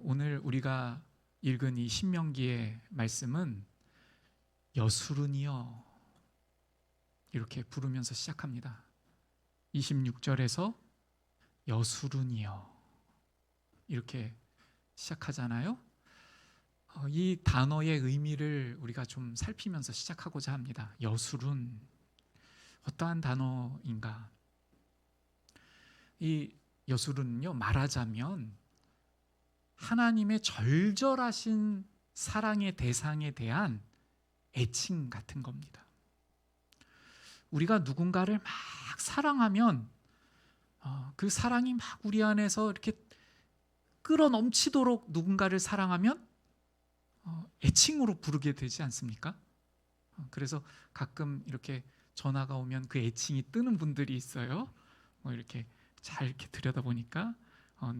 오늘 우리가 읽은 이 신명기의 말씀은 여수run이여 이렇게 부르면서 시작합니다. 26절에서 여수run이여 이렇게 시작하잖아요. 이 단어의 의미를 우리가 좀 살피면서 시작하고자 합니다. 여수룬 어떠한 단어인가? 이 여수룬은요, 말하자면 하나님의 절절하신 사랑의 대상에 대한 애칭 같은 겁니다. 우리가 누군가를 막 사랑하면 그 사랑이 막 우리 안에서 이렇게 끌어넘치도록 누군가를 사랑하면 애칭으로 부르게 되지 않습니까? 그래서 가끔 이렇게 전화가 오면 그 애칭이 뜨는 분들이 있어요. 이렇게 잘 이렇게 들여다보니까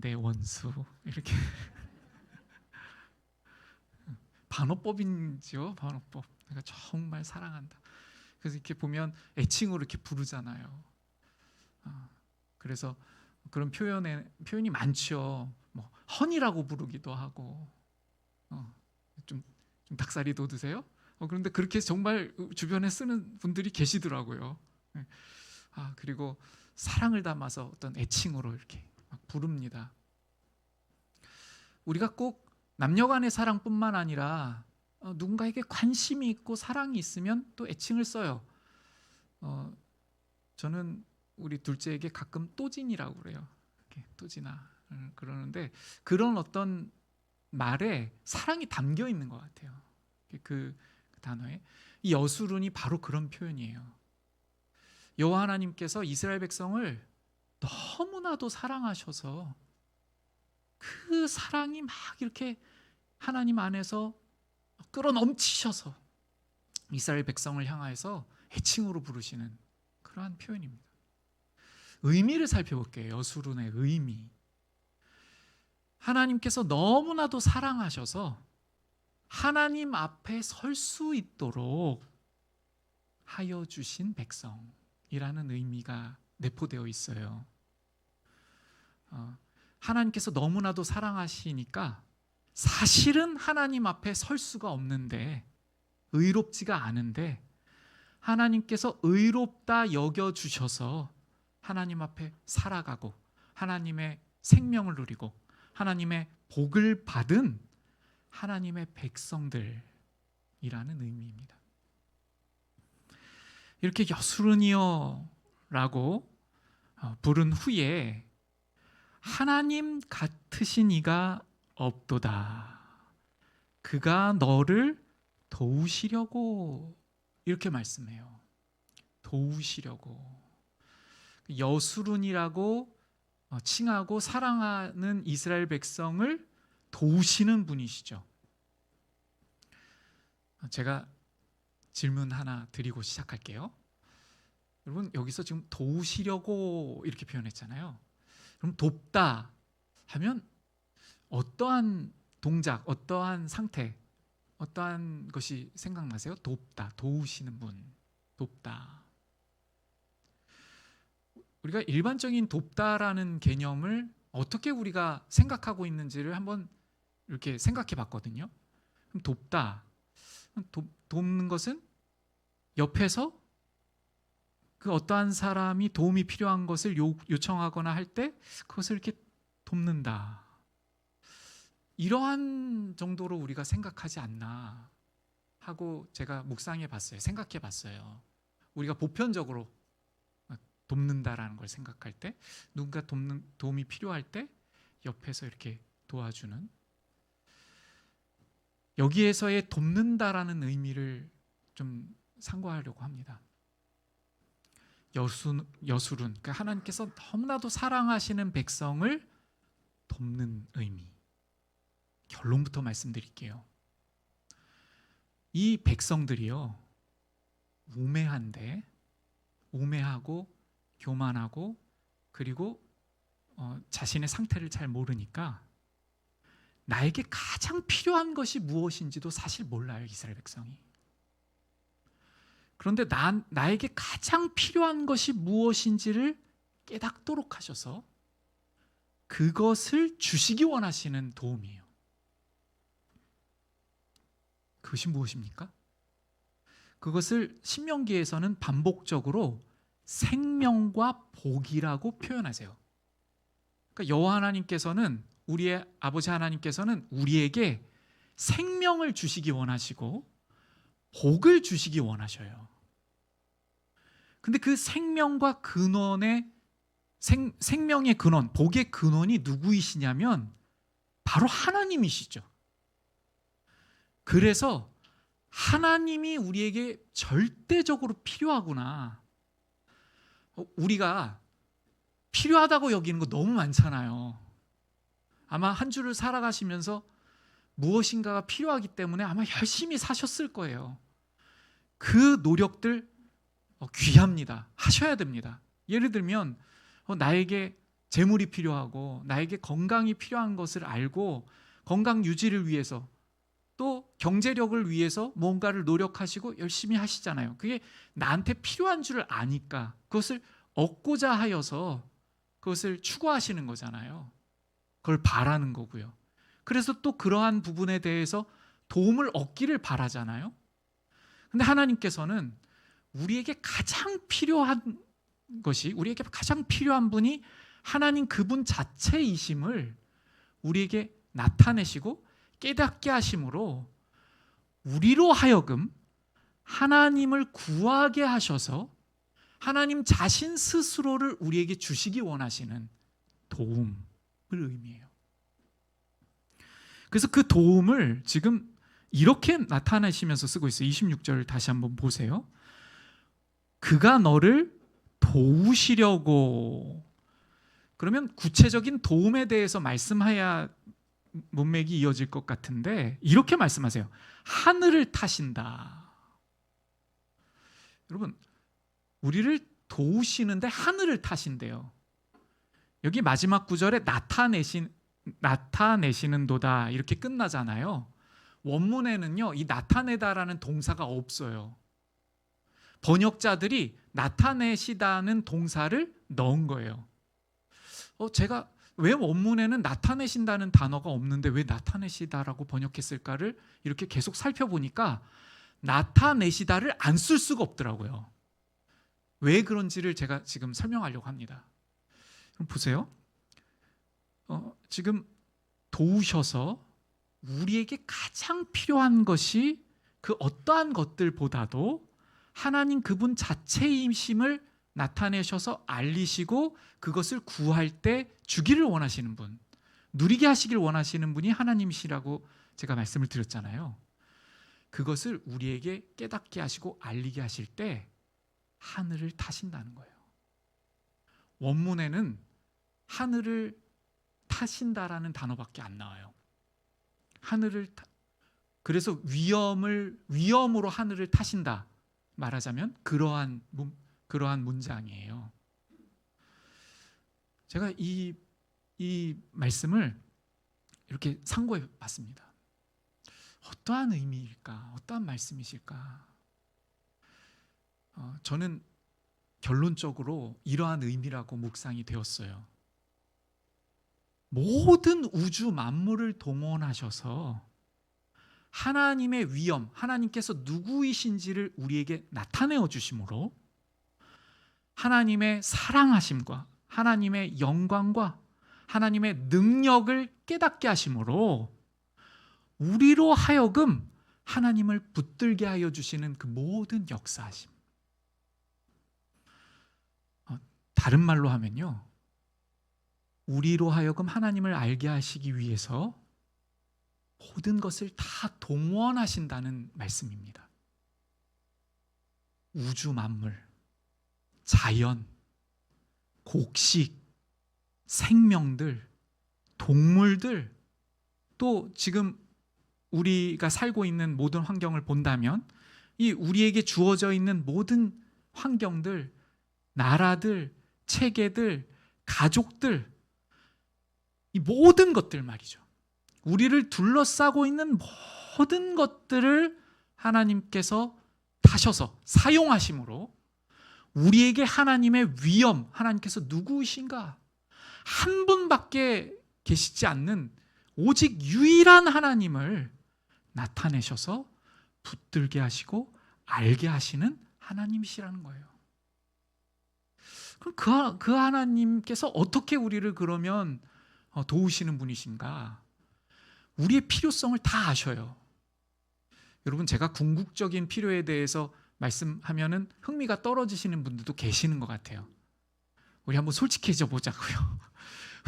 내 원수 이렇게 반어법이죠. 반어법. 내가 정말 사랑한다. 그래서 이렇게 보면 애칭으로 이렇게 부르잖아요. 그래서 그런 표현이 많죠. 뭐 헌이라고 부르기도 하고, 좀 닭살이 돋으세요? 그런데 그렇게 정말 주변에 쓰는 분들이 계시더라고요. 그리고 사랑을 담아서 어떤 애칭으로 이렇게 막 부릅니다. 우리가 꼭 남녀간의 사랑뿐만 아니라 누군가에게 관심이 있고 사랑이 있으면 또 애칭을 써요. 저는 우리 둘째에게 가끔 또진이라고 그래요. 이렇게 또진아 그러는데 그런 어떤 말에 사랑이 담겨 있는 것 같아요. 그 단어에 이 여수룬이 바로 그런 표현이에요. 여호와 하나님께서 이스라엘 백성을 너무나도 사랑하셔서 그 사랑이 막 이렇게 하나님 안에서 끌어넘치셔서 이스라엘 백성을 향하여서 애칭으로 부르시는 그러한 표현입니다. 의미를 살펴볼게요. 여수룬의 의미. 하나님께서 너무나도 사랑하셔서 하나님 앞에 설 수 있도록 하여 주신 백성이라는 의미가 내포되어 있어요. 하나님께서 너무나도 사랑하시니까 사실은 하나님 앞에 설 수가 없는데, 의롭지가 않은데 하나님께서 의롭다 여겨주셔서 하나님 앞에 살아가고 하나님의 생명을 누리고 하나님의 복을 받은 하나님의 백성들이라는 의미입니다. 이렇게 여수run이여 라고 부른 후에 하나님 같으신 이가 없도다. 그가 너를 도우시려고 이렇게 말씀해요. 도우시려고. 여수run이라고 칭하고 사랑하는 이스라엘 백성을 도우시는 분이시죠. 제가 질문 하나 드리고 시작할게요. 여러분, 여기서 지금 도우시려고 이렇게 표현했잖아요. 그럼 돕다 하면 어떠한 동작, 어떠한 상태, 어떠한 것이 생각나세요? 돕다, 도우시는 분, 돕다. 우리가 일반적인 돕다라는 개념을 어떻게 우리가 생각하고 있는지를 한번 이렇게 생각해 봤거든요. 그럼 돕다, 돕는 것은 옆에서 그 어떠한 사람이 도움이 필요한 것을 요청하거나 할 때 그것을 이렇게 돕는다. 이러한 정도로 우리가 생각하지 않나 하고 제가 묵상해 봤어요. 생각해 봤어요. 우리가 보편적으로 돕는다라는 걸 생각할 때, 누군가 도움이 필요할 때 옆에서 이렇게 도와주는, 여기에서의 돕는다라는 의미를 좀 상고하려고 합니다. 여수룬, 그러니까 하나님께서 너무나도 사랑하시는 백성을 돕는 의미. 결론부터 말씀드릴게요. 이 백성들이요, 우매하고 교만하고 그리고 자신의 상태를 잘 모르니까 나에게 가장 필요한 것이 무엇인지도 사실 몰라요, 이스라엘 백성이. 그런데 나에게 가장 필요한 것이 무엇인지를 깨닫도록 하셔서 그것을 주시기 원하시는 도움이에요. 그것이 무엇입니까? 그것을 신명기에서는 반복적으로 생명과 복이라고 표현하세요. 그러니까 여호와 하나님께서는, 우리의 아버지 하나님께서는 우리에게 생명을 주시기 원하시고 복을 주시기 원하셔요. 근데 그 생명과 근원의 생명의 근원, 복의 근원이 누구이시냐면 바로 하나님이시죠. 그래서 하나님이 우리에게 절대적으로 필요하구나. 우리가 필요하다고 여기는 거 너무 많잖아요. 아마 한 주를 살아가시면서 무엇인가가 필요하기 때문에 아마 열심히 사셨을 거예요. 그 노력들 귀합니다. 하셔야 됩니다. 예를 들면 나에게 재물이 필요하고 나에게 건강이 필요한 것을 알고 건강 유지를 위해서 또 경제력을 위해서 뭔가를 노력하시고 열심히 하시잖아요. 그게 나한테 필요한 줄을 아니까 그것을 얻고자 하여서 그것을 추구하시는 거잖아요. 그걸 바라는 거고요. 그래서 또 그러한 부분에 대해서 도움을 얻기를 바라잖아요. 근데 하나님께서는 우리에게 가장 필요한 것이, 우리에게 가장 필요한 분이 하나님 그분 자체이심을 우리에게 나타내시고 깨닫게 하심으로 우리로 하여금 하나님을 구하게 하셔서 하나님 자신 스스로를 우리에게 주시기 원하시는 도움을 의미해요. 그래서 그 도움을 지금 이렇게 나타내시면서 쓰고 있어요. 26절을 다시 한번 보세요. 그가 너를 도우시려고. 그러면 구체적인 도움에 대해서 말씀해야 문맥이 이어질 것 같은데 이렇게 말씀하세요. 하늘을 타신다. 여러분, 우리를 도우시는데 하늘을 타신대요. 여기 마지막 구절에 나타내시는도다 이렇게 끝나잖아요. 원문에는요, 이 나타내다라는 동사가 없어요. 번역자들이 나타내시다는 동사를 넣은 거예요. 제가 왜 원문에는 나타내신다는 단어가 없는데 왜 나타내시다라고 번역했을까를 이렇게 계속 살펴보니까 나타내시다를 안 쓸 수가 없더라고요. 왜 그런지를 제가 지금 설명하려고 합니다. 그럼 보세요. 지금 도우셔서 우리에게 가장 필요한 것이 그 어떠한 것들보다도 하나님 그분 자체이심을 나타내셔서 알리시고 그것을 구할 때 주기를 원하시는 분, 누리게 하시길 원하시는 분이 하나님이시라고 제가 말씀을 드렸잖아요. 그것을 우리에게 깨닫게 하시고 알리게 하실 때 하늘을 타신다는 거예요. 원문에는 하늘을 타신다라는 단어밖에 안 나와요. 그래서 위엄으로 하늘을 타신다 말하자면 그러한 문장이에요. 제가 이 말씀을 이렇게 상고해 봤습니다. 어떠한 의미일까? 어떠한 말씀이실까? 저는 결론적으로 이러한 의미라고 묵상이 되었어요. 모든 우주 만물을 동원하셔서 하나님의 위엄, 하나님께서 누구이신지를 우리에게 나타내어 주심으로 하나님의 사랑하심과 하나님의 영광과 하나님의 능력을 깨닫게 하심으로 우리로 하여금 하나님을 붙들게 하여 주시는 그 모든 역사하심. 다른 말로 하면요, 우리로 하여금 하나님을 알게 하시기 위해서 모든 것을 다 동원하신다는 말씀입니다. 우주 만물, 자연, 곡식, 생명들, 동물들, 또 지금 우리가 살고 있는 모든 환경을 본다면 이 우리에게 주어져 있는 모든 환경들, 나라들, 체계들, 가족들, 이 모든 것들 말이죠. 우리를 둘러싸고 있는 모든 것들을 하나님께서 타셔서 사용하심으로 우리에게 하나님의 위엄, 하나님께서 누구이신가? 한 분밖에 계시지 않는 오직 유일한 하나님을 나타내셔서 붙들게 하시고 알게 하시는 하나님이시라는 거예요. 그럼 그 하나님께서 어떻게 우리를 그러면 도우시는 분이신가? 우리의 필요성을 다 아셔요. 여러분, 제가 궁극적인 필요에 대해서 말씀하면은 흥미가 떨어지시는 분들도 계시는 것 같아요. 우리 한번 솔직해져 보자고요.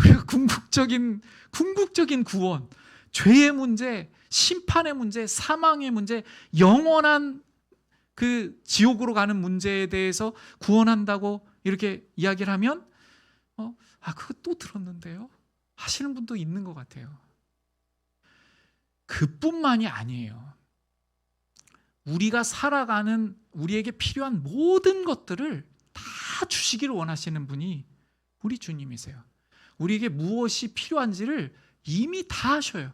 우리가 궁극적인 구원, 죄의 문제, 심판의 문제, 사망의 문제, 영원한 그 지옥으로 가는 문제에 대해서 구원한다고 이렇게 이야기를 하면 그거 또 들었는데요? 하시는 분도 있는 것 같아요. 그뿐만이 아니에요. 우리가 살아가는 우리에게 필요한 모든 것들을 다 주시기를 원하시는 분이 우리 주님이세요. 우리에게 무엇이 필요한지를 이미 다 아셔요.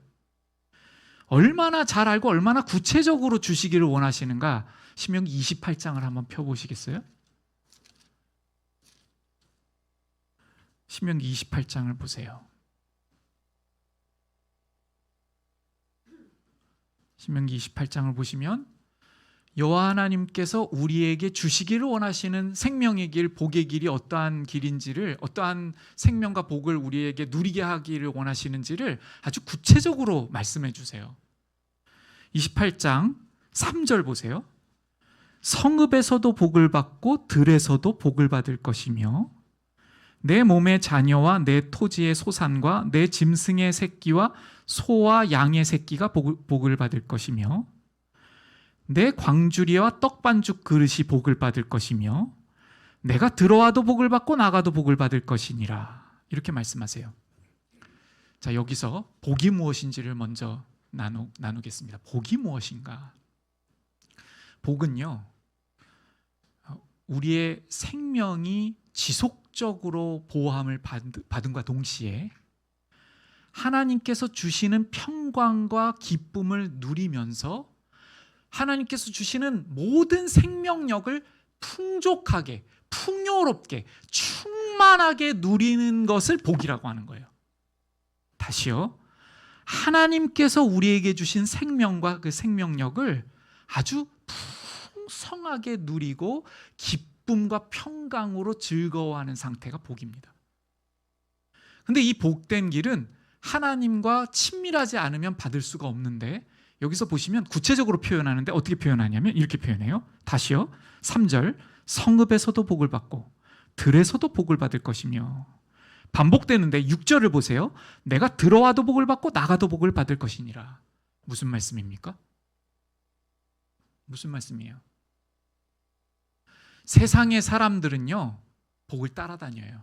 얼마나 잘 알고 얼마나 구체적으로 주시기를 원하시는가? 신명기 28장을 한번 펴보시겠어요? 신명기 28장을 보세요. 신명기 28장을 보시면 여호와 하나님께서 우리에게 주시기를 원하시는 생명의 길, 복의 길이 어떠한 길인지를, 어떠한 생명과 복을 우리에게 누리게 하기를 원하시는지를 아주 구체적으로 말씀해 주세요. 28장 3절 보세요. 성읍에서도 복을 받고 들에서도 복을 받을 것이며 내 몸의 자녀와 내 토지의 소산과 내 짐승의 새끼와 소와 양의 새끼가 복을 받을 것이며 내 광주리와 떡반죽 그릇이 복을 받을 것이며 내가 들어와도 복을 받고 나가도 복을 받을 것이니라. 이렇게 말씀하세요. 자, 여기서 복이 무엇인지를 먼저 나누겠습니다. 복이 무엇인가? 복은요, 우리의 생명이 지속적으로 보호함을 받음과 동시에 하나님께서 주시는 평강과 기쁨을 누리면서 하나님께서 주시는 모든 생명력을 풍족하게, 풍요롭게, 충만하게 누리는 것을 복이라고 하는 거예요. 다시요. 하나님께서 우리에게 주신 생명과 그 생명력을 아주 풍성하게 누리고 기쁨과 평강으로 즐거워하는 상태가 복입니다. 근데 이 복된 길은 하나님과 친밀하지 않으면 받을 수가 없는데, 여기서 보시면 구체적으로 표현하는데 어떻게 표현하냐면 이렇게 표현해요. 다시요. 3절. 성읍에서도 복을 받고 들에서도 복을 받을 것이며, 반복되는데 6절을 보세요. 내가 들어와도 복을 받고 나가도 복을 받을 것이니라. 무슨 말씀입니까? 무슨 말씀이에요? 세상의 사람들은요, 복을 따라다녀요.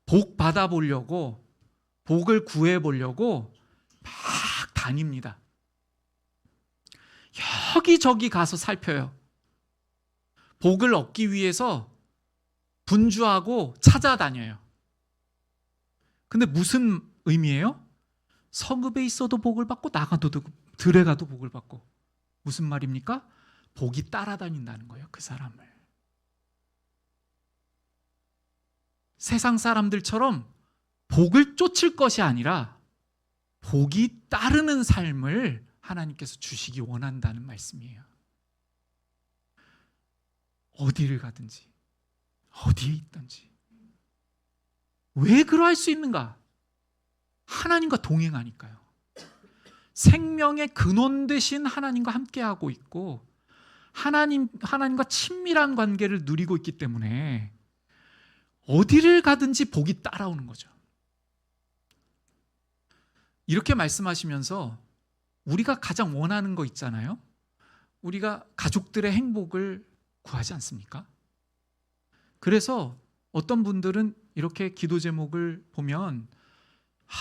복 받아보려고, 복을 구해보려고 막 다닙니다. 여기저기 가서 살펴요. 복을 얻기 위해서 분주하고 찾아다녀요. 근데 무슨 의미예요? 성읍에 있어도 복을 받고 나가도 들에 가도 복을 받고. 무슨 말입니까? 복이 따라다닌다는 거예요, 그 사람을. 세상 사람들처럼 복을 쫓을 것이 아니라 복이 따르는 삶을 하나님께서 주시기 원한다는 말씀이에요. 어디를 가든지, 어디에 있든지. 왜 그러할 수 있는가? 하나님과 동행하니까요. 생명의 근원 되신 하나님과 함께하고 있고 하나님과 친밀한 관계를 누리고 있기 때문에 어디를 가든지 복이 따라오는 거죠. 이렇게 말씀하시면서 우리가 가장 원하는 거 있잖아요. 우리가 가족들의 행복을 구하지 않습니까? 그래서 어떤 분들은 이렇게 기도 제목을 보면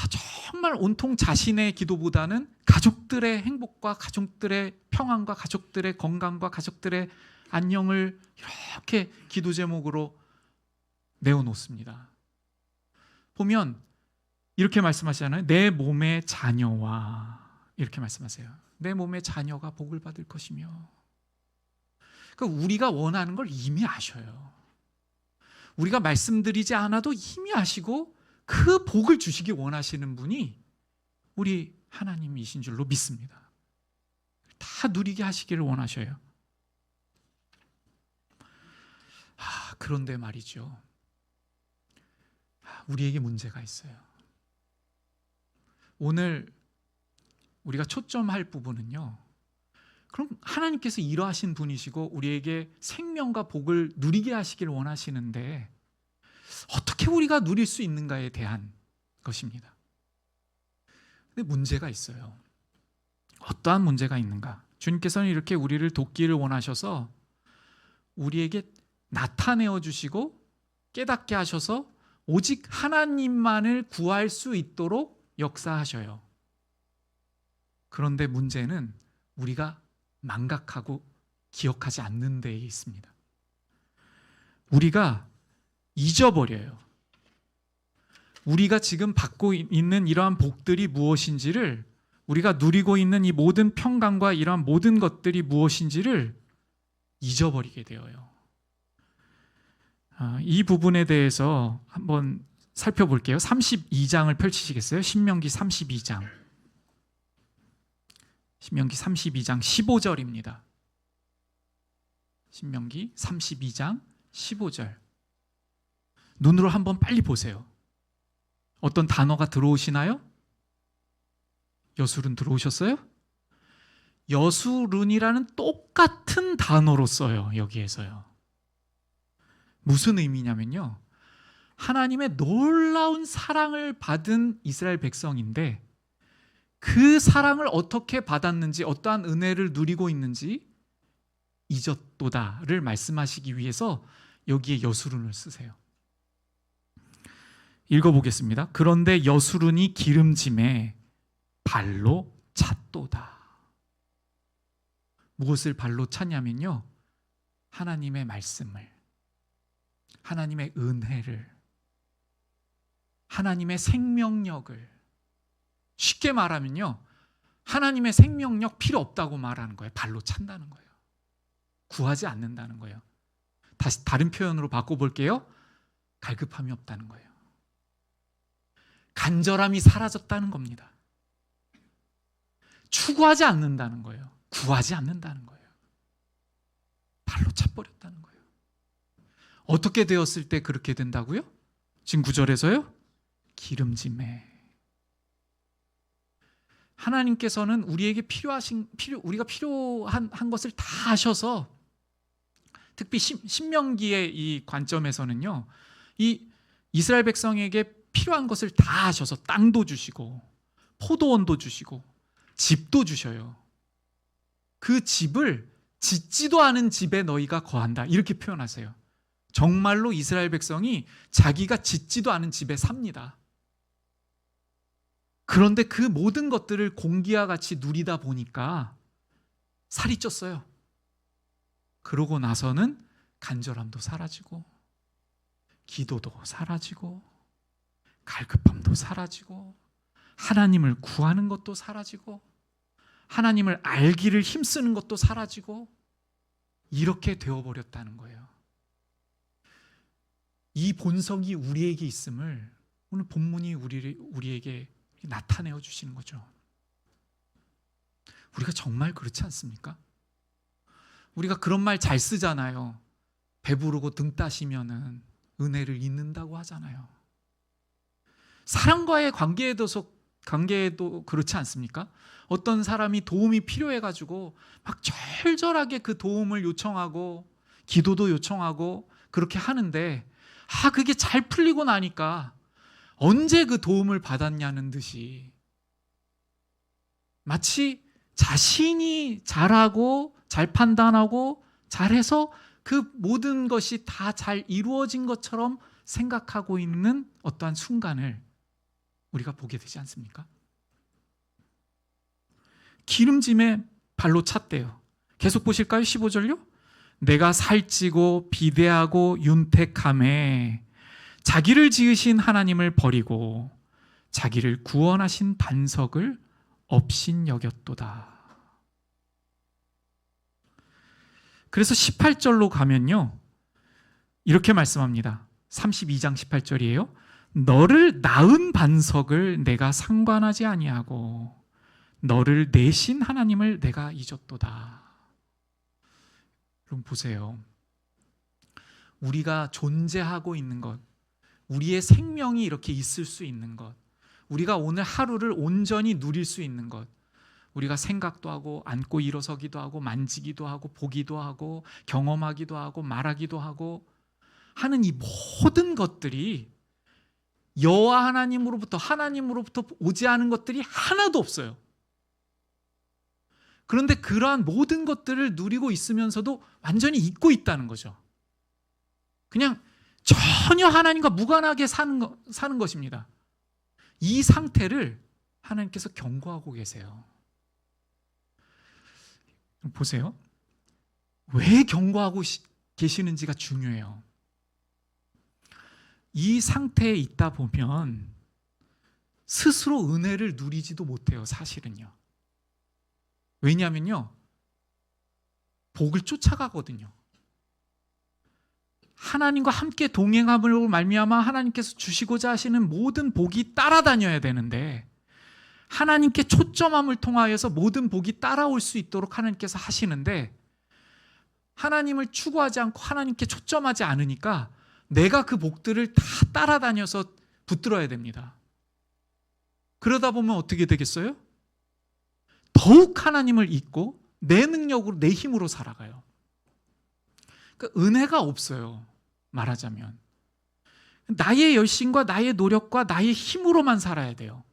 정말 온통 자신의 기도보다는 가족들의 행복과 가족들의 평안과 가족들의 건강과 가족들의 안녕을 이렇게 기도 제목으로 내어놓습니다. 보면 이렇게 말씀하시잖아요. 내 몸의 자녀와, 이렇게 말씀하세요. 내 몸의 자녀가 복을 받을 것이며. 그러니까 우리가 원하는 걸 이미 아셔요. 우리가 말씀드리지 않아도 이미 아시고 그 복을 주시기 원하시는 분이 우리 하나님이신 줄로 믿습니다. 다 누리게 하시기를 원하셔요. 그런데 말이죠. 우리에게 문제가 있어요. 오늘 우리가 초점할 부분은요. 그럼 하나님께서 이러하신 분이시고 우리에게 생명과 복을 누리게 하시기를 원하시는데 어떻게 우리가 누릴 수 있는가에 대한 것입니다. 근데 문제가 있어요. 어떠한 문제가 있는가? 주님께서는 이렇게 우리를 돕기를 원하셔서 우리에게 나타내어 주시고 깨닫게 하셔서 오직 하나님만을 구할 수 있도록 역사하셔요. 그런데 문제는 우리가 망각하고 기억하지 않는 데에 있습니다. 우리가 잊어버려요. 우리가 지금 받고 있는 이러한 복들이 무엇인지를, 우리가 누리고 있는 이 모든 평강과 이러한 모든 것들이 무엇인지를 잊어버리게 되어요. 이 부분에 대해서 한번 살펴볼게요. 32장을 펼치시겠어요? 신명기 32장. 신명기 32장 15절입니다. 신명기 32장 15절. 눈으로 한번 빨리 보세요. 어떤 단어가 들어오시나요? 여술은 들어오셨어요? 여술은이라는 똑같은 단어로 써요. 여기에서요. 무슨 의미냐면요. 하나님의 놀라운 사랑을 받은 이스라엘 백성인데 그 사랑을 어떻게 받았는지, 어떠한 은혜를 누리고 있는지 잊었도다를 말씀하시기 위해서 여기에 여수룬을 쓰세요. 읽어보겠습니다. 그런데 여수룬이 기름짐에 발로 찼도다. 무엇을 발로 찼냐면요. 하나님의 말씀을, 하나님의 은혜를, 하나님의 생명력을. 쉽게 말하면요, 하나님의 생명력 필요 없다고 말하는 거예요. 발로 찬다는 거예요. 구하지 않는다는 거예요. 다시 다른 표현으로 바꿔볼게요. 갈급함이 없다는 거예요. 간절함이 사라졌다는 겁니다. 추구하지 않는다는 거예요. 구하지 않는다는 거예요. 발로 차버렸다는 거예요. 어떻게 되었을 때 그렇게 된다고요? 지금 9절에서요. 기름짐에. 하나님께서는 우리에게 우리가 필요한 것을 다 하셔서, 특히 신명기의 이 관점에서는요, 이 이스라엘 백성에게 필요한 것을 다 하셔서 땅도 주시고 포도원도 주시고 집도 주셔요. 그 집을 짓지도 않은 집에 너희가 거한다, 이렇게 표현하세요. 정말로 이스라엘 백성이 자기가 짓지도 않은 집에 삽니다. 그런데 그 모든 것들을 공기와 같이 누리다 보니까 살이 쪘어요. 그러고 나서는 간절함도 사라지고 기도도 사라지고 갈급함도 사라지고 하나님을 구하는 것도 사라지고 하나님을 알기를 힘쓰는 것도 사라지고 이렇게 되어버렸다는 거예요. 이 본성이 우리에게 있음을 오늘 본문이 우리에게 나타내어 주시는 거죠. 우리가 정말 그렇지 않습니까? 우리가 그런 말 잘 쓰잖아요. 배부르고 등 따시면은 은혜를 잊는다고 하잖아요. 사람과의 관계에도 그렇지 않습니까? 어떤 사람이 도움이 필요해가지고 막 절절하게 그 도움을 요청하고 기도도 요청하고 그렇게 하는데 그게 잘 풀리고 나니까 언제 그 도움을 받았냐는 듯이 마치 자신이 잘하고 잘 판단하고 잘해서 그 모든 것이 다 잘 이루어진 것처럼 생각하고 있는 어떠한 순간을 우리가 보게 되지 않습니까? 기름짐에 발로 찼대요. 계속 보실까요? 15절요. 내가 살찌고 비대하고 윤택함에 자기를 지으신 하나님을 버리고 자기를 구원하신 반석을 업신여겼도다. 그래서 18절로 가면요, 이렇게 말씀합니다. 32장 18절이에요. 너를 낳은 반석을 내가 상관하지 아니하고 너를 내신 하나님을 내가 잊었도다. 여러분 보세요. 우리가 존재하고 있는 것, 우리의 생명이 이렇게 있을 수 있는 것, 우리가 오늘 하루를 온전히 누릴 수 있는 것, 우리가 생각도 하고 앉고 일어서기도 하고 만지기도 하고 보기도 하고 경험하기도 하고 말하기도 하고 하는 이 모든 것들이 여호와 하나님으로부터 오지 않은 것들이 하나도 없어요. 그런데 그러한 모든 것들을 누리고 있으면서도 완전히 잊고 있다는 거죠. 그냥 전혀 하나님과 무관하게 사는 것입니다. 이 상태를 하나님께서 경고하고 계세요. 보세요. 왜 경고하고 계시는지가 중요해요. 이 상태에 있다 보면 스스로 은혜를 누리지도 못해요, 사실은요. 왜냐하면요, 복을 쫓아가거든요. 하나님과 함께 동행함으로 말미암아 하나님께서 주시고자 하시는 모든 복이 따라다녀야 되는데, 하나님께 초점함을 통하여서 모든 복이 따라올 수 있도록 하나님께서 하시는데, 하나님을 추구하지 않고 하나님께 초점하지 않으니까 내가 그 복들을 다 따라다녀서 붙들어야 됩니다. 그러다 보면 어떻게 되겠어요? 더욱 하나님을 잊고 내 능력으로, 내 힘으로 살아가요. 그러니까 은혜가 없어요, 말하자면. 나의 열심과 나의 노력과 나의 힘으로만 살아야 돼요.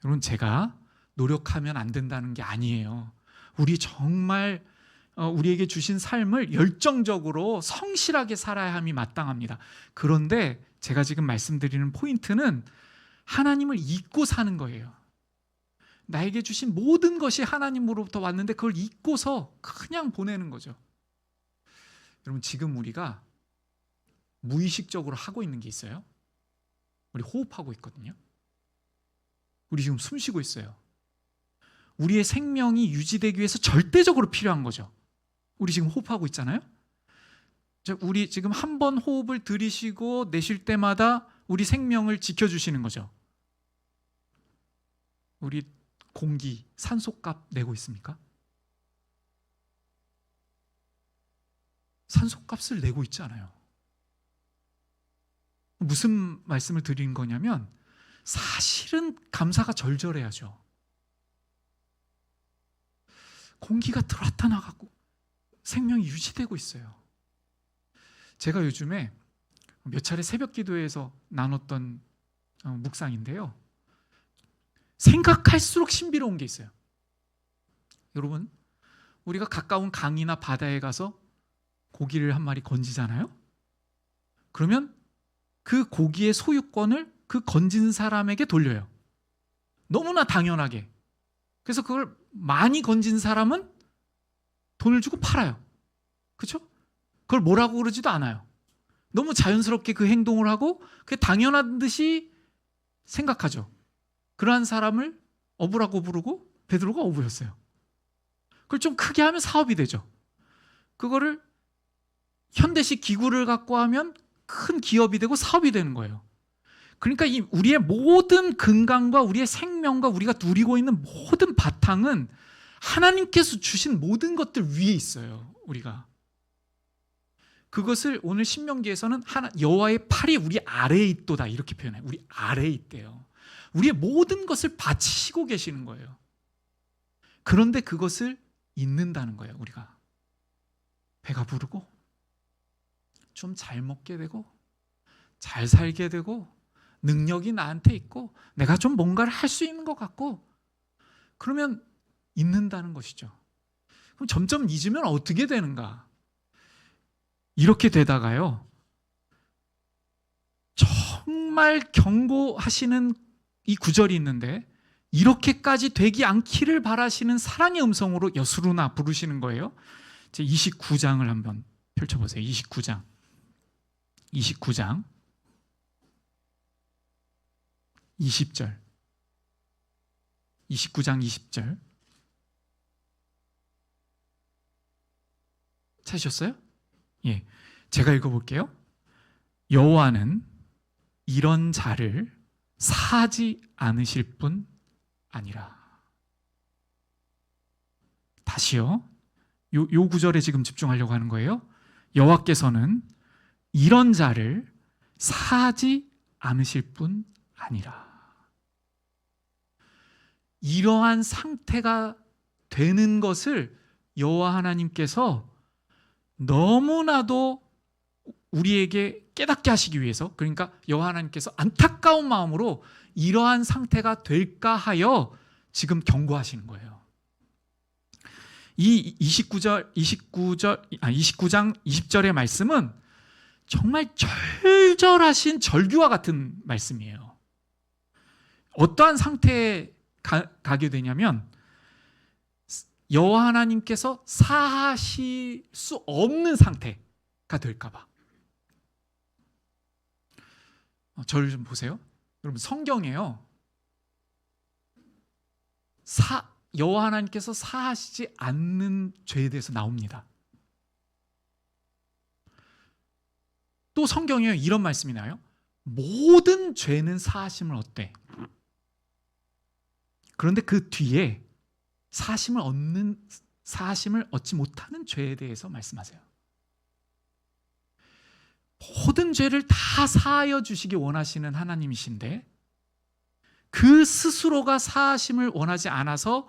여러분, 제가 노력하면 안 된다는 게 아니에요. 우리 정말 우리에게 주신 삶을 열정적으로 성실하게 살아야 함이 마땅합니다. 그런데 제가 지금 말씀드리는 포인트는 하나님을 잊고 사는 거예요. 나에게 주신 모든 것이 하나님으로부터 왔는데 그걸 잊고서 그냥 보내는 거죠. 여러분, 지금 우리가 무의식적으로 하고 있는 게 있어요. 우리 호흡하고 있거든요. 우리 지금 숨 쉬고 있어요. 우리의 생명이 유지되기 위해서 절대적으로 필요한 거죠. 우리 지금 호흡하고 있잖아요. 우리 지금 한 번 호흡을 들이쉬고 내쉴 때마다 우리 생명을 지켜주시는 거죠. 우리 공기, 산소값 내고 있습니까? 산소값을 내고 있지 않아요. 무슨 말씀을 드린 거냐면, 사실은 감사가 절절해야죠. 공기가 들어왔다 나가고 생명이 유지되고 있어요. 제가 요즘에 몇 차례 새벽 기도회에서 나눴던 묵상인데요, 생각할수록 신비로운 게 있어요. 여러분, 우리가 가까운 강이나 바다에 가서 고기를 한 마리 건지잖아요. 그러면 그 고기의 소유권을 그 건진 사람에게 돌려요. 너무나 당연하게. 그래서 그걸 많이 건진 사람은 돈을 주고 팔아요. 그렇죠? 그걸 뭐라고 그러지도 않아요. 너무 자연스럽게 그 행동을 하고 그게 당연한 듯이 생각하죠. 그러한 사람을 어부라고 부르고 베드로가 어부였어요. 그걸 좀 크게 하면 사업이 되죠. 그거를 현대식 기구를 갖고 하면 큰 기업이 되고 사업이 되는 거예요. 그러니까 이 우리의 모든 근간과 우리의 생명과 우리가 누리고 있는 모든 바탕은 하나님께서 주신 모든 것들 위에 있어요. 우리가 그것을 오늘 신명기에서는 여호와의 팔이 우리 아래에 있도다 이렇게 표현해요. 우리 아래에 있대요. 우리의 모든 것을 바치시고 계시는 거예요. 그런데 그것을 잊는다는 거예요. 우리가 배가 부르고 좀 잘 먹게 되고 잘 살게 되고 능력이 나한테 있고 내가 좀 뭔가를 할 수 있는 것 같고 그러면 잊는다는 것이죠. 그럼 점점 잊으면 어떻게 되는가? 이렇게 되다가요, 정말 경고하시는 이 구절이 있는데, 이렇게까지 되지 않기를 바라시는 사랑의 음성으로 여수루나 부르시는 거예요. 제 29장을 한번 펼쳐보세요. 29장 20절 29장 20절 찾으셨어요? 예, 제가 읽어볼게요. 여호와는 이런 자를 사하지 않으실 뿐 아니라. 다시요. 요 구절에 지금 집중하려고 하는 거예요. 여호와께서는 이런 자를 사하지 않으실 뿐 아니라. 이러한 상태가 되는 것을 여호와 하나님께서 너무나도 우리에게 깨닫게 하시기 위해서, 그러니까 여호와 하나님께서 안타까운 마음으로 이러한 상태가 될까 하여 지금 경고하시는 거예요. 이 29장 20절의 말씀은 정말 절절하신 절규와 같은 말씀이에요. 어떠한 상태에 가게 되냐면 여호와 하나님께서 사하실 수 없는 상태가 될까 봐. 저를 좀 보세요. 여러분, 성경에요, 여호와 하나님께서 사하시지 않는 죄에 대해서 나옵니다. 또 성경에 이런 말씀이 나요. 모든 죄는 사하심을 얻되. 그런데 그 뒤에 사하심을 얻지 못하는 죄에 대해서 말씀하세요. 모든 죄를 다 사하여 주시기 원하시는 하나님이신데 그 스스로가 사하심을 원하지 않아서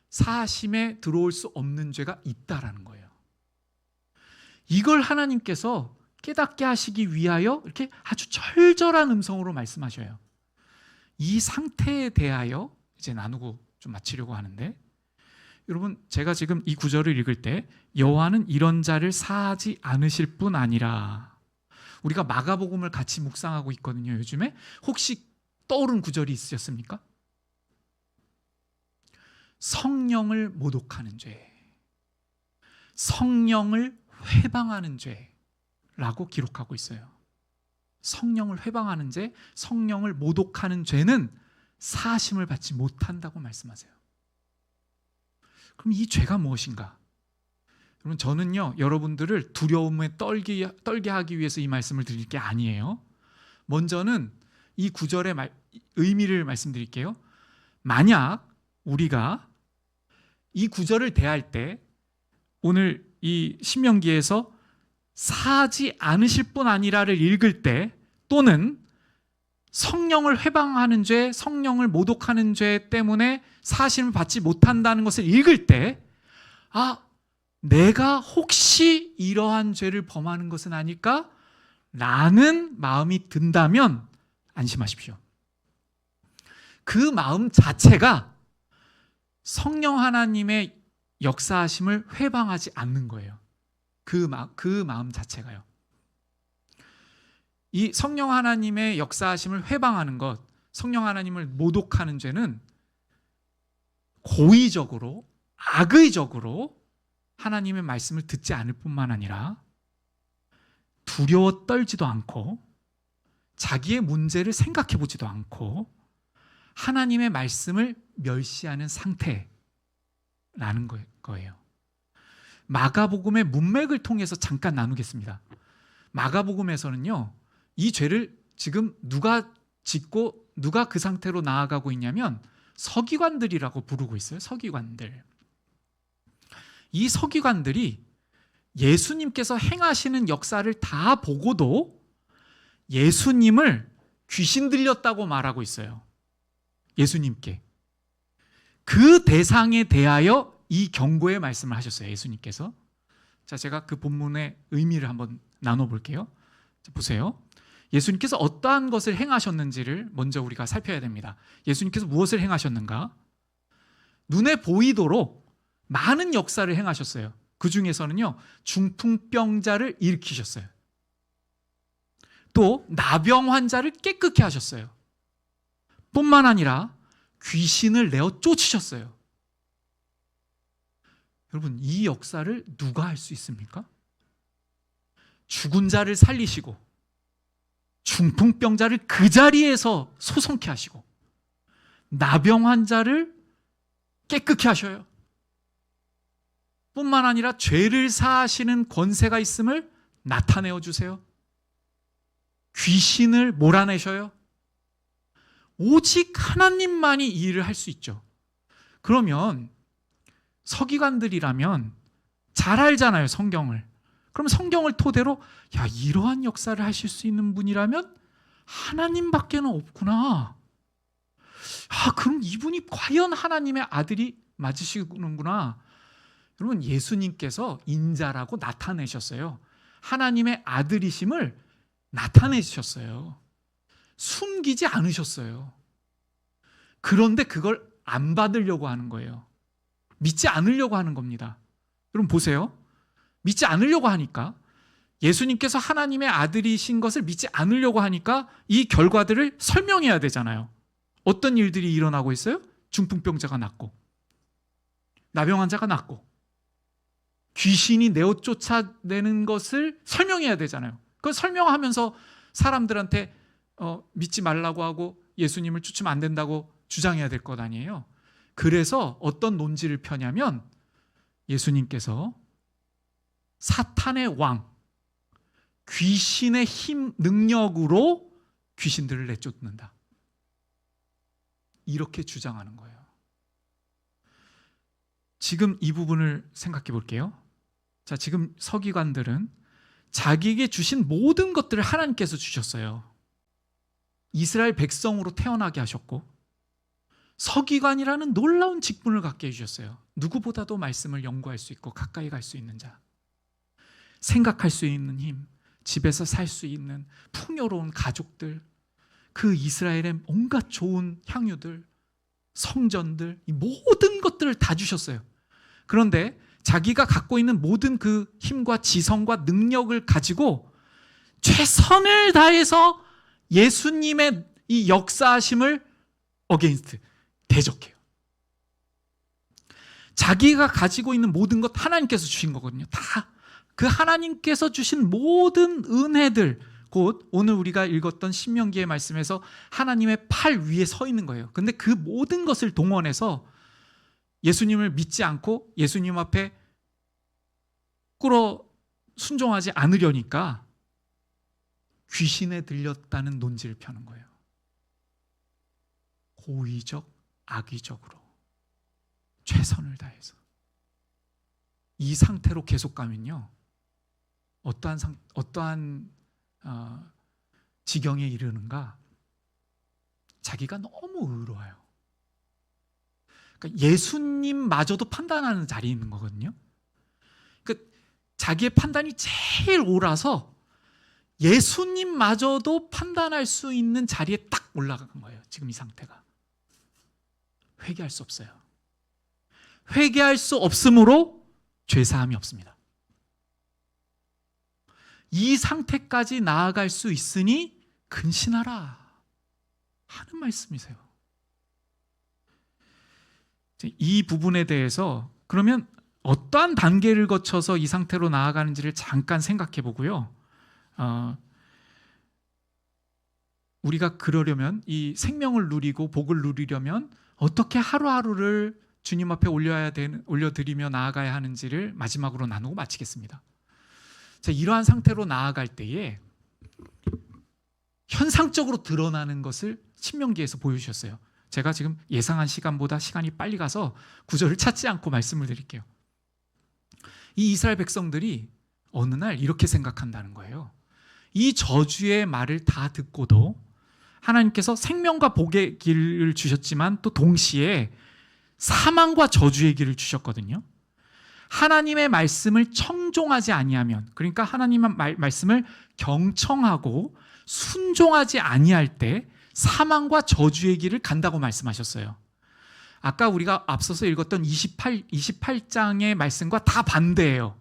사하심에 들어올 수 없는 죄가 있다라는 거예요. 이걸 하나님께서 깨닫게 하시기 위하여 이렇게 아주 절절한 음성으로 말씀하셔요. 이 상태에 대하여 이제 나누고 좀 마치려고 하는데, 여러분, 제가 지금 이 구절을 읽을 때 여호와는 이런 자를 사하지 않으실 뿐 아니라, 우리가 마가복음을 같이 묵상하고 있거든요. 요즘에 혹시 떠오른 구절이 있으셨습니까? 성령을 모독하는 죄, 성령을 회방하는 죄라고 기록하고 있어요. 성령을 회방하는 죄, 성령을 모독하는 죄는 사하심을 받지 못한다고 말씀하세요. 그럼 이 죄가 무엇인가? 여러분, 저는요, 여러분들을 두려움에 떨게 하기 위해서 이 말씀을 드릴 게 아니에요. 먼저는 이 구절의 의미를 말씀드릴게요. 만약 우리가 이 구절을 대할 때 오늘 이 신명기에서 사하지 않으실 뿐 아니라를 읽을 때, 또는 성령을 회방하는 죄, 성령을 모독하는 죄 때문에 사하심을 받지 못한다는 것을 읽을 때, 내가 혹시 이러한 죄를 범하는 것은 아닐까? 라는 마음이 든다면 안심하십시오. 그 마음 자체가 성령 하나님의 역사하심을 회방하지 않는 거예요. 그 마음 자체가요. 이 성령 하나님의 역사하심을 회방하는 것, 성령 하나님을 모독하는 죄는 고의적으로, 악의적으로 하나님의 말씀을 듣지 않을 뿐만 아니라 두려워 떨지도 않고 자기의 문제를 생각해 보지도 않고 하나님의 말씀을 멸시하는 상태라는 거예요. 마가복음의 문맥을 통해서 잠깐 나누겠습니다. 마가복음에서는요, 이 죄를 지금 누가 짓고 누가 그 상태로 나아가고 있냐면 서기관들이라고 부르고 있어요. 서기관들. 이 서기관들이 예수님께서 행하시는 역사를 다 보고도 예수님을 귀신 들렸다고 말하고 있어요. 예수님께. 그 대상에 대하여 이 경고의 말씀을 하셨어요. 예수님께서. 자, 제가 그 본문의 의미를 한번 나눠볼게요. 자, 보세요. 예수님께서 어떠한 것을 행하셨는지를 먼저 우리가 살펴야 됩니다. 예수님께서 무엇을 행하셨는가? 눈에 보이도록 많은 역사를 행하셨어요. 그 중에서는요, 중풍병자를 일으키셨어요. 또 나병 환자를 깨끗게 하셨어요. 뿐만 아니라 귀신을 내어 쫓으셨어요. 여러분, 이 역사를 누가 할 수 있습니까? 죽은 자를 살리시고 중풍병자를 그 자리에서 소송케 하시고 나병 환자를 깨끗게 하셔요. 뿐만 아니라 죄를 사하시는 권세가 있음을 나타내어 주세요. 귀신을 몰아내셔요. 오직 하나님만이 이 일을 할 수 있죠. 그러면 서기관들이라면 잘 알잖아요, 성경을. 그럼 성경을 토대로 야, 이러한 역사를 하실 수 있는 분이라면 하나님밖에는 없구나. 그럼 이분이 과연 하나님의 아들이 맞으시는구나. 여러분, 예수님께서 인자라고 나타내셨어요. 하나님의 아들이심을 나타내셨어요. 숨기지 않으셨어요. 그런데 그걸 안 받으려고 하는 거예요. 믿지 않으려고 하는 겁니다. 여러분 보세요. 믿지 않으려고 하니까, 예수님께서 하나님의 아들이신 것을 믿지 않으려고 하니까 이 결과들을 설명해야 되잖아요. 어떤 일들이 일어나고 있어요? 중풍병자가 낫고, 나병 환자가 낫고, 귀신이 내어 쫓아내는 것을 설명해야 되잖아요. 그걸 설명하면서 사람들한테 믿지 말라고 하고 예수님을 쫓으면 안 된다고 주장해야 될 것 아니에요. 그래서 어떤 논지를 펴냐면, 예수님께서 사탄의 왕, 귀신의 힘, 능력으로 귀신들을 내쫓는다, 이렇게 주장하는 거예요. 지금 이 부분을 생각해 볼게요. 자, 지금 서기관들은 자기에게 주신 모든 것들을 하나님께서 주셨어요. 이스라엘 백성으로 태어나게 하셨고, 서기관이라는 놀라운 직분을 갖게 해주셨어요. 누구보다도 말씀을 연구할 수 있고 가까이 갈 수 있는 자, 생각할 수 있는 힘, 집에서 살 수 있는 풍요로운 가족들, 그 이스라엘의 온갖 좋은 향유들, 성전들, 이 모든 것들을 다 주셨어요. 그런데 자기가 갖고 있는 모든 그 힘과 지성과 능력을 가지고 최선을 다해서 예수님의 이 역사하심을 어게인스트, 대적해요. 자기가 가지고 있는 모든 것 하나님께서 주신 거거든요. 다 그 하나님께서 주신 모든 은혜들, 곧 오늘 우리가 읽었던 신명기의 말씀에서 하나님의 팔 위에 서 있는 거예요. 근데 그 모든 것을 동원해서 예수님을 믿지 않고 예수님 앞에 꿇어 순종하지 않으려니까 귀신에 들렸다는 논지를 펴는 거예요. 고의적, 악의적으로 최선을 다해서. 이 상태로 계속 가면요, 어떠한 지경에 이르는가? 자기가 너무 의로워요. 그러니까 예수님마저도 판단하는 자리에 있는 거거든요. 그러니까 자기의 판단이 제일 옳아서 예수님마저도 판단할 수 있는 자리에 딱 올라간 거예요. 지금 이 상태가. 회개할 수 없어요. 회개할 수 없으므로 죄사함이 없습니다. 이 상태까지 나아갈 수 있으니 근신하라 하는 말씀이세요. 이 부분에 대해서 그러면 어떠한 단계를 거쳐서 이 상태로 나아가는지를 잠깐 생각해 보고요. 우리가 그러려면, 이 생명을 누리고 복을 누리려면 어떻게 하루하루를 주님 앞에 올려드리며 나아가야 하는지를 마지막으로 나누고 마치겠습니다. 자, 이러한 상태로 나아갈 때에 현상적으로 드러나는 것을 신명기에서 보여주셨어요. 제가 지금 예상한 시간보다 시간이 빨리 가서 구절을 찾지 않고 말씀을 드릴게요. 이 이스라엘 백성들이 어느 날 이렇게 생각한다는 거예요. 이 저주의 말을 다 듣고도 하나님께서 생명과 복의 길을 주셨지만 또 동시에 사망과 저주의 길을 주셨거든요. 하나님의 말씀을 청종하지 아니하면, 그러니까 하나님의 말씀을 경청하고 순종하지 아니할 때 사망과 저주의 길을 간다고 말씀하셨어요. 아까 우리가 앞서서 읽었던 28장의 말씀과 다 반대예요.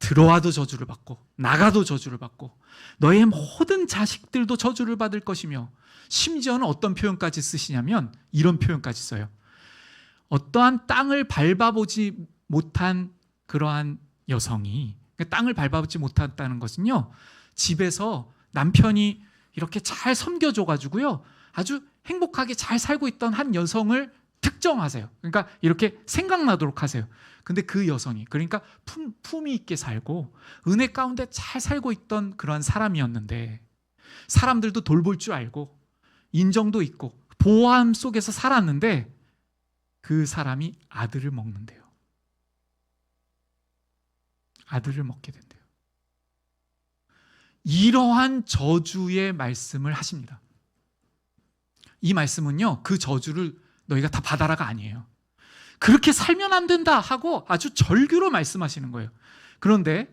들어와도 저주를 받고 나가도 저주를 받고 너의 모든 자식들도 저주를 받을 것이며, 심지어는 어떤 표현까지 쓰시냐면 이런 표현까지 써요. 어떠한 땅을 밟아보지 못한 그러한 여성이, 땅을 밟아보지 못했다는 것은요, 집에서 남편이 이렇게 잘 섬겨줘가지고요, 아주 행복하게 잘 살고 있던 한 여성을 특정하세요. 그러니까 이렇게 생각나도록 하세요. 근데 그 여성이, 그러니까 품위 있게 살고 은혜 가운데 잘 살고 있던 그러한 사람이었는데, 사람들도 돌볼 줄 알고 인정도 있고 보호함 속에서 살았는데 그 사람이 아들을 먹는데요. 아들을 먹게 된대요. 이러한 저주의 말씀을 하십니다. 이 말씀은요, 그 저주를 너희가 다 받아라가 아니에요. 그렇게 살면 안 된다 하고 아주 절규로 말씀하시는 거예요. 그런데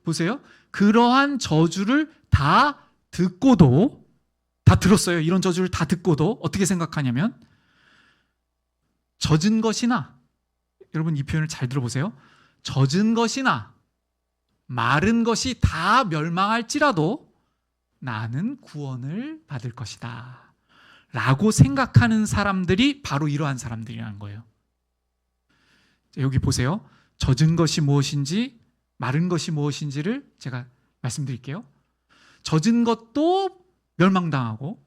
보세요. 그러한 저주를 다 듣고도, 다 들었어요. 이런 저주를 다 듣고도 어떻게 생각하냐면, 젖은 것이나, 여러분 이 표현을 잘 들어보세요. 젖은 것이나 마른 것이 다 멸망할지라도 나는 구원을 받을 것이다 라고 생각하는 사람들이 바로 이러한 사람들이라는 거예요. 여기 보세요. 젖은 것이 무엇인지 마른 것이 무엇인지를 제가 말씀드릴게요. 젖은 것도 멸망당하고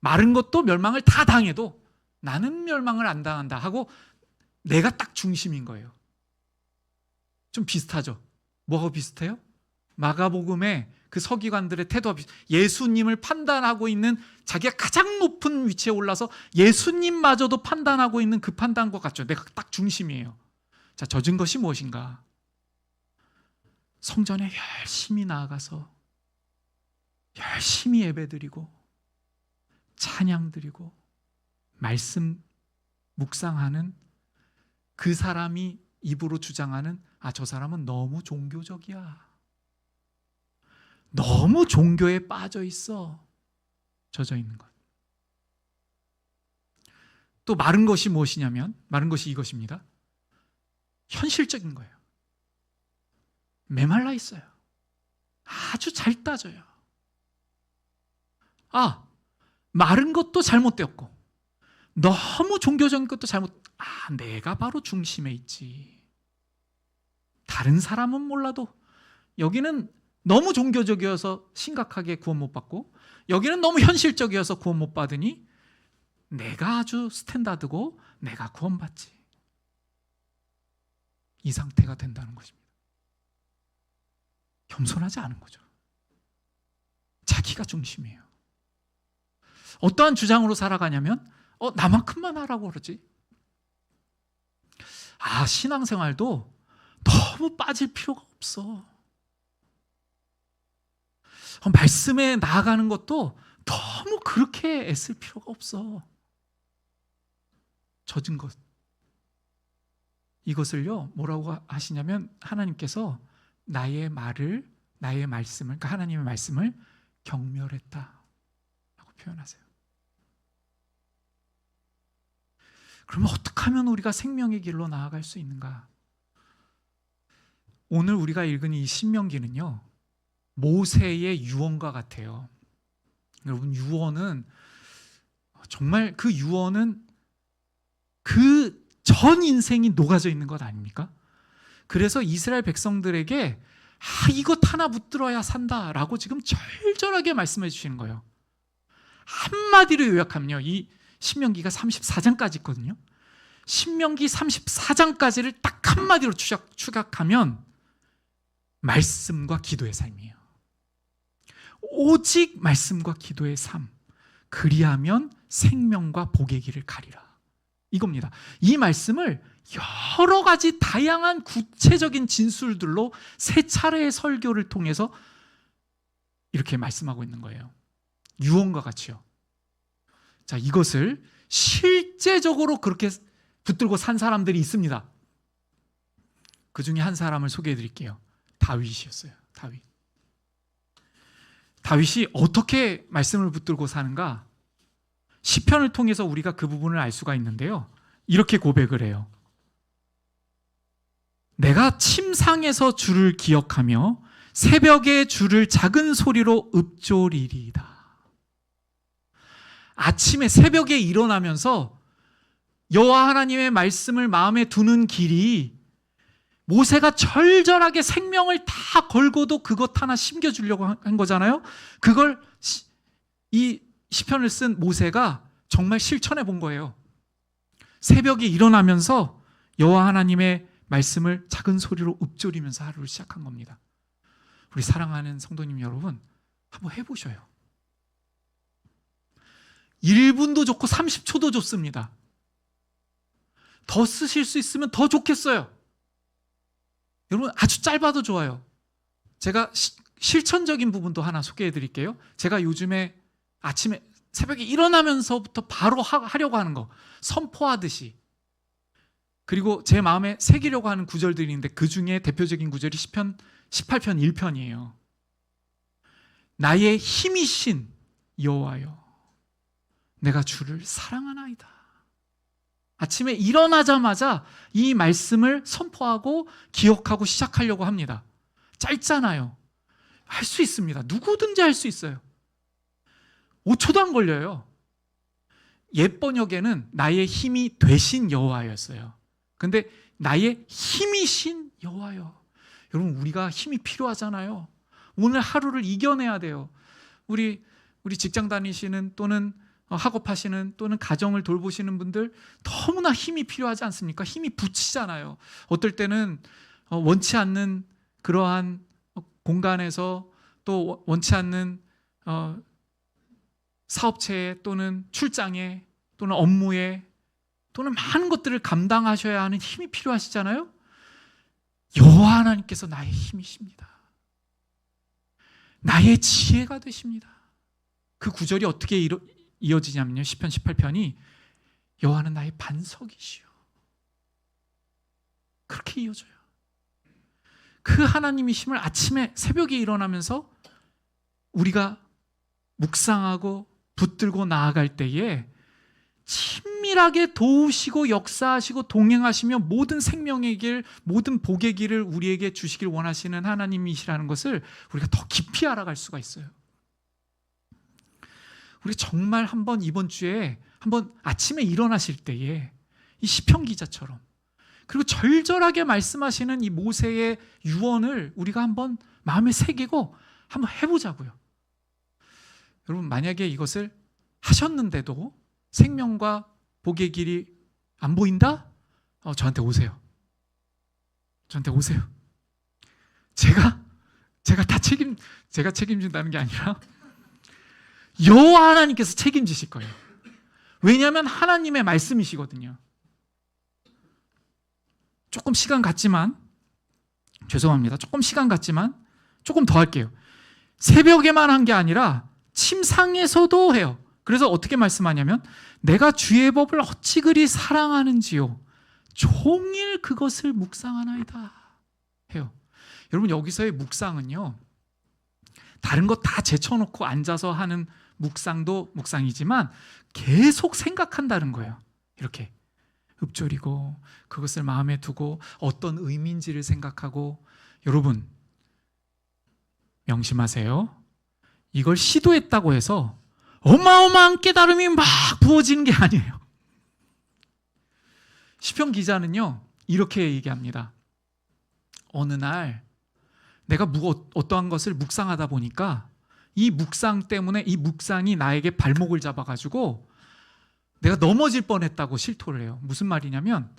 마른 것도 멸망을 다 당해도 나는 멸망을 안 당한다 하고 내가 딱 중심인 거예요. 좀 비슷하죠? 뭐하고 비슷해요? 마가복음의 그 서기관들의 태도와 예수님을 판단하고 있는, 자기가 가장 높은 위치에 올라서 예수님마저도 판단하고 있는 그 판단과 같죠. 내가 딱 중심이에요. 자, 젖은 것이 무엇인가? 성전에 열심히 나아가서 열심히 예배드리고 찬양드리고 말씀 묵상하는 그 사람이 입으로 주장하는, 아, 저 사람은 너무 종교적이야, 너무 종교에 빠져 있어, 젖어 있는 것. 또 마른 것이 무엇이냐면, 마른 것이 이것입니다. 현실적인 거예요. 메말라 있어요. 아주 잘 따져요. 아, 마른 것도 잘못되었고 너무 종교적인 것도 내가 바로 중심에 있지. 다른 사람은 몰라도 여기는 너무 종교적이어서 심각하게 구원 못 받고 여기는 너무 현실적이어서 구원 못 받으니 내가 아주 스탠다드고 내가 구원받지. 이 상태가 된다는 것입니다. 겸손하지 않은 거죠. 자기가 중심이에요. 어떠한 주장으로 살아가냐면 나만큼만 하라고 그러지. 신앙생활도 너무 빠질 필요가 없어. 말씀에 나아가는 것도 너무 그렇게 애쓸 필요가 없어. 젖은 것, 이것을요 뭐라고 하시냐면, 하나님께서 나의 말씀을, 그러니까 하나님의 말씀을 경멸했다 라고 표현하세요. 그러면 어떻게 하면 우리가 생명의 길로 나아갈 수 있는가? 오늘 우리가 읽은 이 신명기는요, 모세의 유언과 같아요. 여러분, 유언은 정말, 그 유언은 그 전 인생이 녹아져 있는 것 아닙니까? 그래서 이스라엘 백성들에게 이것 하나 붙들어야 산다라고 지금 절절하게 말씀해 주시는 거예요. 한마디로 요약하면요, 이 신명기가 34장까지 있거든요. 신명기 34장까지를 딱 한마디로 추격하면 말씀과 기도의 삶이에요. 오직 말씀과 기도의 삶, 그리하면 생명과 복의 길을 가리라, 이겁니다. 이 말씀을 여러 가지 다양한 구체적인 진술들로 세 차례의 설교를 통해서 이렇게 말씀하고 있는 거예요. 유언과 같이요. 자, 이것을 실제적으로 그렇게 붙들고 산 사람들이 있습니다. 그 중에 한 사람을 소개해 드릴게요. 다윗이었어요. 다윗이 어떻게 말씀을 붙들고 사는가? 시편을 통해서 우리가 그 부분을 알 수가 있는데요, 이렇게 고백을 해요. 내가 침상에서 주를 기억하며 새벽에 주를 작은 소리로 읊조리리이다. 아침에 새벽에 일어나면서 여호와 하나님의 말씀을 마음에 두는 길이, 모세가 절절하게 생명을 다 걸고도 그것 하나 심겨주려고 한 거잖아요. 그걸 이 시편을 쓴 모세가 정말 실천해 본 거예요. 새벽에 일어나면서 여호와 하나님의 말씀을 작은 소리로 읊조리면서 하루를 시작한 겁니다. 우리 사랑하는 성도님 여러분, 한번 해보셔요. 1분도 좋고 30초도 좋습니다. 더 쓰실 수 있으면 더 좋겠어요. 여러분 아주 짧아도 좋아요. 제가 실천적인 부분도 하나 소개해 드릴게요. 제가 요즘에 아침에 새벽에 일어나면서부터 바로 하려고 하는 거, 선포하듯이. 그리고 제 마음에 새기려고 하는 구절들이 있는데 그 중에 대표적인 구절이 시편 18편 1편이에요. 나의 힘이신 여호와여, 내가 주를 사랑하나이다. 아침에 일어나자마자 이 말씀을 선포하고 기억하고 시작하려고 합니다. 짧잖아요. 할 수 있습니다. 누구든지 할 수 있어요. 5초도 안 걸려요. 옛 번역에는 나의 힘이 되신 여호와였어요. 근데 나의 힘이신 여호와여. 여러분, 우리가 힘이 필요하잖아요. 오늘 하루를 이겨내야 돼요. 우리 직장 다니시는 또는 학업하시는 또는 가정을 돌보시는 분들 너무나 힘이 필요하지 않습니까? 힘이 부치잖아요. 어떨 때는 원치 않는 그러한 공간에서 또 원치 않는 사업체에 또는 출장에 또는 업무에 또는 많은 것들을 감당하셔야 하는 힘이 필요하시잖아요. 여호와 하나님께서 나의 힘이십니다. 나의 지혜가 되십니다. 그 구절이 어떻게 이어지냐면요, 시편 18편이 여호와는 나의 반석이시오. 그렇게 이어져요. 그 하나님이심을 아침에 새벽에 일어나면서 우리가 묵상하고 붙들고 나아갈 때에 친밀하게 도우시고 역사하시고 동행하시며 모든 생명의 길, 모든 복의 길을 우리에게 주시길 원하시는 하나님이시라는 것을 우리가 더 깊이 알아갈 수가 있어요. 우리 정말 한번 이번 주에 한번 아침에 일어나실 때에 이 시편 기자처럼, 그리고 절절하게 말씀하시는 이 모세의 유언을 우리가 한번 마음에 새기고 한번 해보자고요. 여러분, 만약에 이것을 하셨는데도 생명과 복의 길이 안 보인다? 저한테 오세요. 저한테 오세요. 제가 책임진다는 게 아니라 여호와 하나님께서 책임지실 거예요. 왜냐하면 하나님의 말씀이시거든요. 조금 시간 갔지만, 죄송합니다. 조금 시간 갔지만 조금 더 할게요. 새벽에만 한 게 아니라 침상에서도 해요. 그래서 어떻게 말씀하냐면 내가 주의 법을 어찌 그리 사랑하는지요, 종일 그것을 묵상하나이다 해요. 여러분, 여기서의 묵상은요, 다른 거 다 제쳐놓고 앉아서 하는 묵상도 묵상이지만 계속 생각한다는 거예요. 이렇게 읊조리고 그것을 마음에 두고 어떤 의미인지를 생각하고. 여러분, 명심하세요. 이걸 시도했다고 해서 어마어마한 깨달음이 막 부어지는 게 아니에요. 시편 기자는요, 이렇게 얘기합니다. 어느 날 내가 어떠한 것을 묵상하다 보니까 이 묵상 때문에 이 묵상이 나에게 발목을 잡아가지고 내가 넘어질 뻔했다고 실토를 해요. 무슨 말이냐면,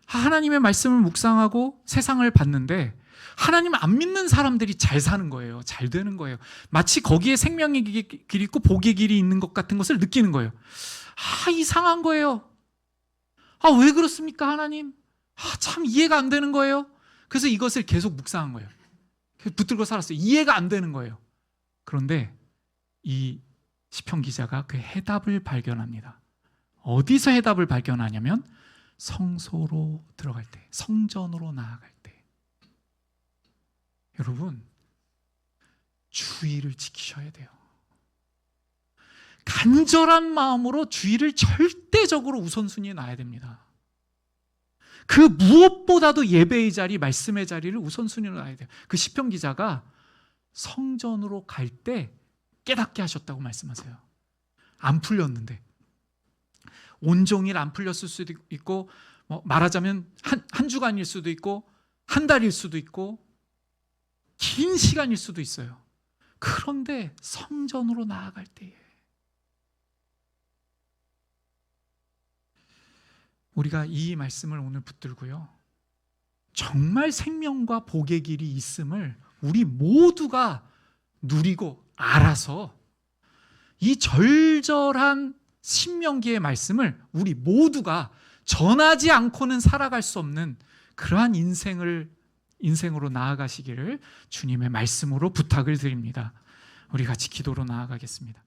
하나님의 말씀을 묵상하고 세상을 봤는데 하나님 안 믿는 사람들이 잘 사는 거예요. 잘 되는 거예요. 마치 거기에 생명의 길이 있고 복의 길이 있는 것 같은 것을 느끼는 거예요. 이상한 거예요. 왜 그렇습니까, 하나님? 참 이해가 안 되는 거예요. 그래서 이것을 계속 묵상한 거예요. 붙들고 살았어요. 이해가 안 되는 거예요. 그런데 이 시편 기자가 그 해답을 발견합니다. 어디서 해답을 발견하냐면 성소로 들어갈 때, 성전으로 나아갈 때. 여러분, 주의를 지키셔야 돼요. 간절한 마음으로 주의를 절대적으로 우선순위에 놔야 됩니다. 그 무엇보다도 예배의 자리, 말씀의 자리를 우선순위로 놔야 돼요. 그 시편 기자가 성전으로 갈 때 깨닫게 하셨다고 말씀하세요. 안 풀렸는데, 온종일 안 풀렸을 수도 있고, 말하자면 한 주간일 수도 있고 한 달일 수도 있고 긴 시간일 수도 있어요. 그런데 성전으로 나아갈 때에 우리가 이 말씀을 오늘 붙들고요, 정말 생명과 복의 길이 있음을 우리 모두가 누리고 알아서 이 절절한 신명기의 말씀을 우리 모두가 전하지 않고는 살아갈 수 없는 그러한 인생을 인생으로 나아가시기를 주님의 말씀으로 부탁을 드립니다. 우리 같이 기도로 나아가겠습니다.